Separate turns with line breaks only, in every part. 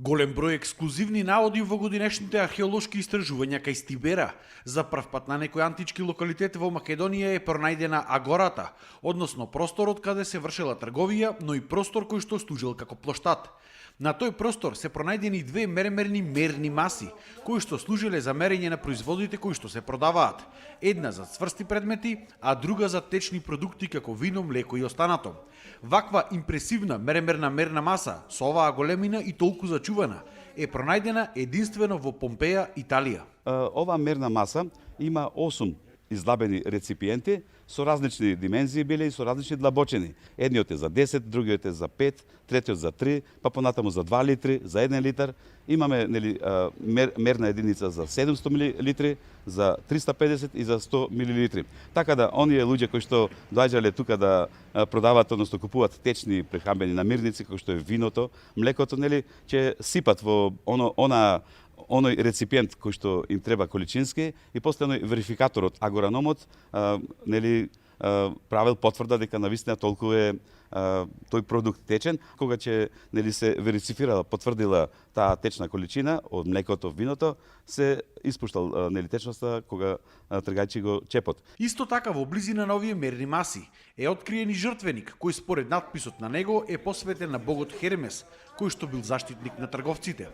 Голем број ексклузивни наоди во годинешните археолошки истражувања кај Стибера. За прв пат на некој антички локалитет во Македонија е пронајдена агората, односно просторот каде се вршела трговија, но и простор кој што служил како плоштад. На тој простор се пронајдени две мермерни мерни маси, кои што служеле за мерење на производите кои што се продаваат. Една за цврсти предмети, а друга за течни продукти како вино, млеко и останато. Ваква импресивна мермерна мерна маса, со оваа големина и толку зачувана, е пронајдена единствено во Помпеја, Италија.
Ова мерна маса има 8 излабени реципиенти со различни димензии биле и со различни длабочини. Едниот е за 10, другиот е за 5, третиот за 3, па понатаму за 2 литри, за 1 литар. Имаме мерна единица за 700 мл, за 350 и за 100 мл. Така да оние луѓе кои што доаѓале тука да продаваат, односно купуваат течни прехрамбени намирници, како што е виното, млекото, ќе сипат во оној реципиент кој што им треба количински и после верификаторот, агорономот, правил потврда дека навистина толку е тој продукт течен, кога ќе се верифицирала, потврдила таа течна количина од млекото, виното, се испуштал течноста кога тргајчи го чепот.
Исто така во близина на овие мерни маси е откриен и жртвеник кој според надписот на него е посветен на богот Хермес, кој што бил заштитник на трговците.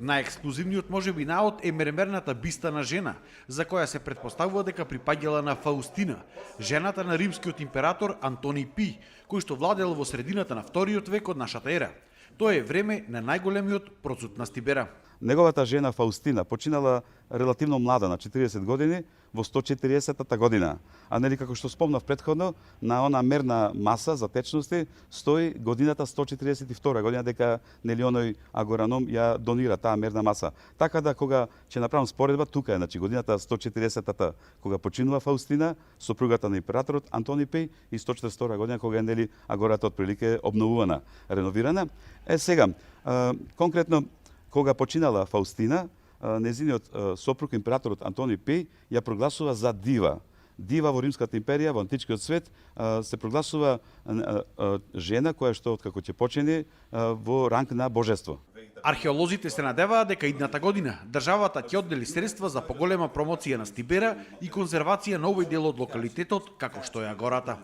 Најексклузивниот можеби наод е мермерната биста на жена, за која се претпоставува дека припаѓала на Фаустина, жената на римскиот император Антони Пи, кој што владел во средината на 2 век од нашата ера. Тоа е време на најголемиот процут на Стибера.
Неговата жена Фаустина починала релативно млада, на 40 години, во 140-та година. А како што спомнав претходно, на она мерна маса за течности стои годината 142 година дека оној агораном ја донира таа мерна маса. Така да кога ќе направам споредба, тука е годината 140-та кога починува Фаустина, сопругата на императорот Антони Пеј, и 142 година кога е агората отприлике обновувана, реновирана. Сега конкретно кога починала Фаустина, незиниот сопруг, императорот Антони Пеј, ја прогласува за дива. Дива во Римската империја, во античкиот свет, се прогласува жена која што откако ќе почине во ранг на божество.
Археолозите се надеваат дека идната година државата ќе оддели средства за поголема промоција на Стибера и конзервација на овој дел од локалитетот како што е агората.